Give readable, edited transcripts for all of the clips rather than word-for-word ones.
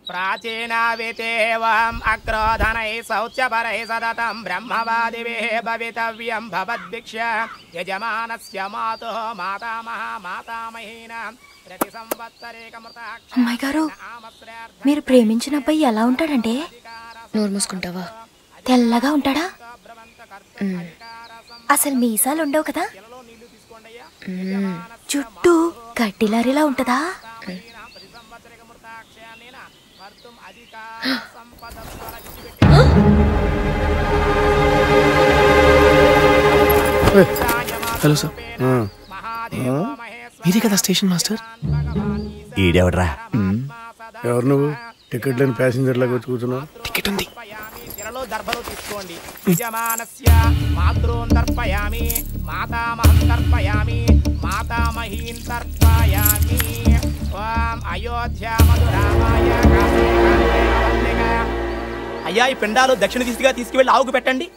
ప్రాచీనావితేవం అక్రోధనై శౌచ్యపరై సతతం బ్రహ్మవాదిభిః భవితవ్యం భవద్భిక్ష యజమానస్య మాతుః మాతామహ మాతామహీనాం ప్రతి సంవత్సరేకమృతాక్ష. అమ్మాయి గారు, మీరు ప్రేమించిన అబ్బాయి ఎలా ఉంటాడంటే? నోరు మూసుకుంటావా? తెల్లగా ఉంటాడా? అసలు మీసాలు ఉండవు కదా? చుట్టూ గడ్డిలారిలా ఉంటదా? హలో సార్, మీరే కదా స్టేషన్ మాస్టర్? ఈడెవడ్రా? ఎవరు నువ్వు? టికెట్ లేని ప్యాసింజర్ లాగా వచ్చి కూర్చున్నావు. టికెట్ ఉంది. దర్భలు తీసుకోండి. యజమానస్య మాతృన్ తర్పయామి మాతామహం తర్పయామి మాతామహీన్ తర్పయామి. ఓం అయోధ్య మధురామాయ. అయ్యా, ఈ పిండాలు దక్షిణ దిశగా తీసుకువెళ్ళి ఆవుకు పెట్టండి.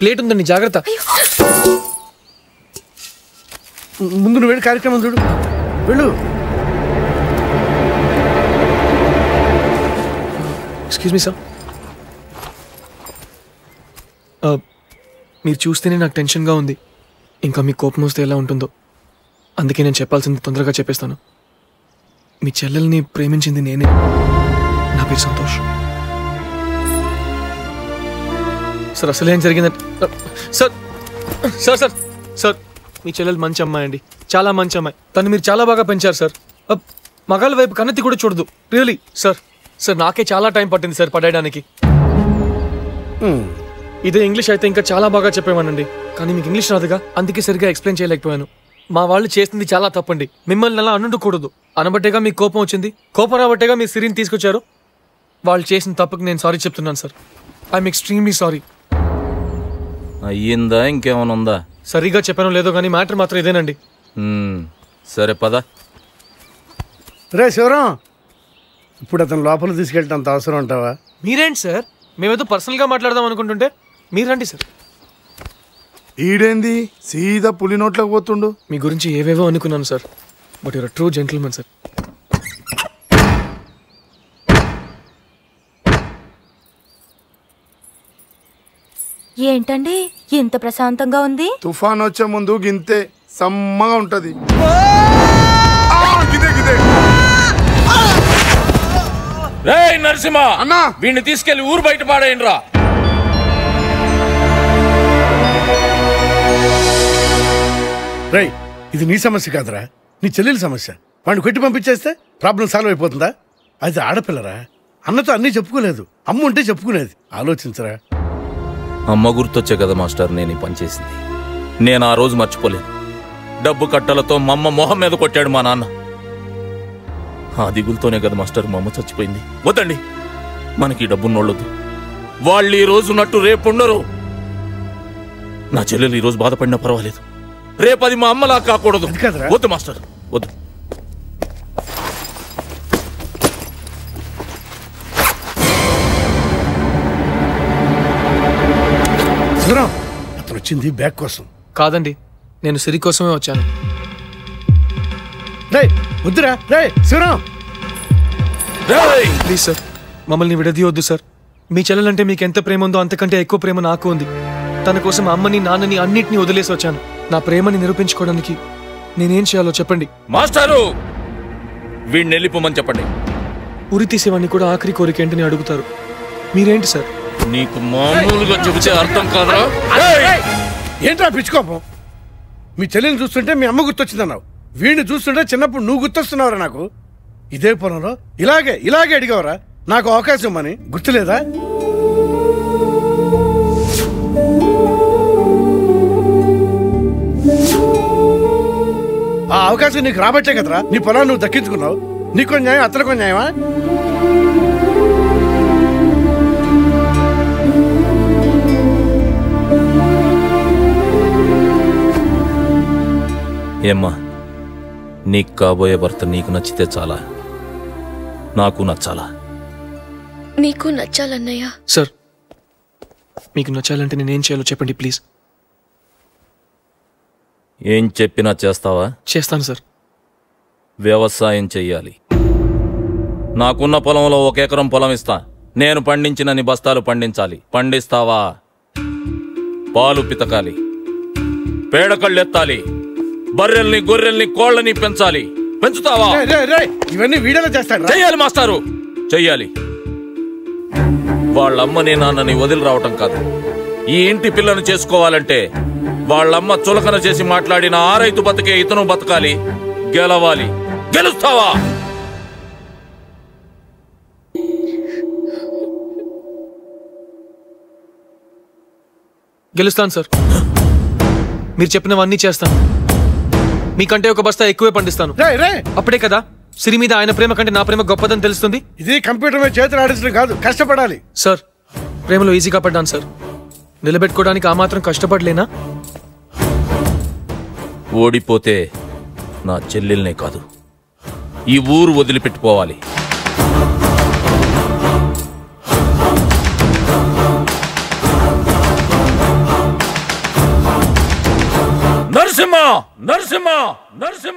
ప్లేట్ ఉందండి, జాగ్రత్త. ముందు నువ్వు వెళ్ళి కార్యక్రమం చూడు. వెళ్ళు. ఎక్స్క్యూజ్ మీ సార్, మీరు చూస్తేనే నాకు టెన్షన్గా ఉంది. ఇంకా మీకు కోపం వస్తే ఎలా ఉంటుందో, అందుకే నేను చెప్పాల్సింది తొందరగా చెప్పేస్తాను. మీ చెల్లెల్ని ప్రేమించింది నేనే. నా పేరు సంతోష్. సార్, అసలు ఏం జరిగిందంటే సార్ సార్ సార్ సార్ మీ చెల్లెలు మంచి అమ్మాయి అండి, చాలా మంచి అమ్మాయి. తను మీరు చాలా బాగా పెంచారు సార్. మగాళ్ళ వైపు కన్నెత్తి కూడా చూడదు. Really sir. సార్, నాకే చాలా టైం పట్టింది సార్ పడేయడానికి. ఇదే ఇంగ్లీష్ అయితే ఇంకా చాలా బాగా చెప్పేవానండి, కానీ మీకు ఇంగ్లీష్ రాదుగా, అందుకే సరిగ్గా ఎక్స్ప్లెయిన్ చేయలేకపోయాను. మా వాళ్ళు చేసింది చాలా తప్పండి. మిమ్మల్ని అలా అనుకోకూడదు. అనబట్టేగా మీకు కోపం వచ్చింది, కోపం రాబట్టేగా మీ సిరిని తీసుకొచ్చారు. వాళ్ళు చేసిన తప్పుకి నేను సారీ చెప్తున్నాను సార్. I'm extremely sorry. అయ్యిందా? ఇంకేమైనా ఉందా? సరిగా చెప్పానో లేదో కానీ మ్యాటర్ మాత్రం ఇదేనండి. సరే పద. రే శివరాం, ఇప్పుడు అతను లోపల తీసుకెళ్ళటం అంత అవసరం అంటావా? మీరేంటి సార్, మేమేదో పర్సనల్గా మాట్లాడదాం అనుకుంటుంటే మీరండి సార్. ఈడేంది సీదా పులి నోట్లోకి పోతుండు? మీ గురించి ఏవేవో అనుకున్నాను sir, but your true gentlemen sir. ఏంటండి ఇంత ప్రశాంతంగా ఉంది? తుఫాన్ వచ్చే ముందు గింతే సమ్మగా ఉంటది. రేయ్ నరసింహ అన్నా, వీడిని తీసుకెళ్లి ఊరు బయట పాడేయండి రా. రేయ్, ఇది నీ సమస్య కాదురా, నీ చెల్లెలి సమస్య. వాడిని కొట్టి పంపించేస్తే ప్రాబ్లం సాల్వ్ అయిపోతుందా? అది ఆడపిల్లరా, అన్నతో అన్నీ చెప్పుకోలేదు, అమ్మ ఉంటే చెప్పుకునేది. ఆలోచించరా. అమ్మ గుర్తొచ్చే కదా మాస్టర్ నేను ఈ పని చేసింది. నేను ఆ రోజు మర్చిపోలేను. డబ్బు కట్టలతో మా అమ్మ మొహం మీద కొట్టాడు మా నాన్న. ఆ దిగులతోనే కదా మాస్టర్ మా అమ్మ చచ్చిపోయింది. వద్దండి, మనకి డబ్బున్నోళ్ళొద్దు. వాళ్ళు ఈ రోజు ఉన్నట్టు రేపు ఉండరు. నా చెల్లెలు ఈ రోజు బాధపడినా పర్వాలేదు, రేపది మా అమ్మలా కాకూడదు. వద్దు మాస్టర్, వద్దు. అతను వచ్చింది బ్యాగ్ కోసం కాదండి, నేను సిరి కోసమే వచ్చాను. వద్దురా శివరాం, ప్లీజ్ సార్, మమ్మల్ని విడదీయొద్దు సార్. మీ చెల్లెలంటే మీకు ఎంత ప్రేమ ఉందో అంతకంటే ఎక్కువ ప్రేమ నాకు ఉంది. తన కోసం అమ్మని నాన్నని అన్నిటినీ వదిలేసి వచ్చాను. నా ప్రేమని నిరూపించుకోవడానికి నేనేం చేయాలో చెప్పండి. మాస్టారు, వీడిని వెళ్ళిపోమని చెప్పండి. ఉరి తీసేవాడిని కూడా ఆఖరి కోరిక ఏంటని అడుగుతారు. మీరేంటి సార్? నీకు మామూలుగా చెబితే అర్థం కాదా? ఏంట్రా పిచ్చుకోపం? మీ చెల్లిని చూస్తుంటే మీ అమ్మ గుర్తొచ్చిందన్నావు, వీడిని చూస్తుంటే చిన్నప్పుడు నువ్వు గుర్తొస్తున్నావురా నాకు. ఇదే పొలంలో ఇలాగే అడిగావరా నాకు అవకాశం ఇమ్మని, గుర్తులేదా? ఆ అవకాశం నీకు రాబట్టే కదరా నీ పొలాన్ని నువ్వు దక్కించుకున్నావు. నీకో న్యాయం, అతనికో న్యాయమా? ఏమ్మా, నీకు కాబోయే భర్త నీకు నచ్చితే చాలా, నాకు నచ్చాలా? నీకు నచ్చాలన్నయ్య. సార్, మీకు నచ్చాలంటే నేనేం చేయాలో చెప్పండి ప్లీజ్. ఏం చెప్పినా చేస్తావా? చేస్తాను సార్. వ్యవసాయం చెయ్యాలి. నాకున్న పొలంలో 1 ఎకరం పొలం ఇస్తా. నేను పండించినన్ని బస్తాలు పండించాలి. పండిస్తావా? పాలు పితకాలి, పేడకళ్ళెత్తాలి, బర్రెల్ని గొర్రెల్ని కోళ్ళని పెంచాలి. పెంచుతావా? ఇవన్నీ వీడియోలో చేస్తాడు. చెయ్యాలి మాస్టారు, చెయ్యాలి. వాళ్ళమ్మని నాన్నని వదిలి రావటం కాదు. ఈ ఇంటి పిల్లను చేసుకోవాలంటే వాళ్ళమ్మ చులకన చేసి మాట్లాడిన ఆ రైతు బతికే ఇతను బతకాలి, గెలవాలి. గెలుస్తావా? గెలుస్తాను సార్. మీరు చెప్పినవన్నీ చేస్తాను. మీకంటే 1 బస్తా ఎక్కువే పండిస్తాను. అప్పుడే కదా సిరి మీద ఆయన ప్రేమ కంటే నా ప్రేమ గొప్పదని తెలుస్తుంది. ఇది కంప్యూటర్ మీద చేతులు ఆడించడం కాదు, కష్టపడాలి. సార్, ప్రేమలో ఈజీగా పడ్డాను సార్. నిలబెట్టుకోవడానికి ఆ మాత్రం కష్టపడలేనా? ఓడిపోతే నా చెల్లెల్నే కాదు, ఈ ఊరు వదిలిపెట్టుకోవాలి. నరసింహ, నరసింహ, నరసింహ.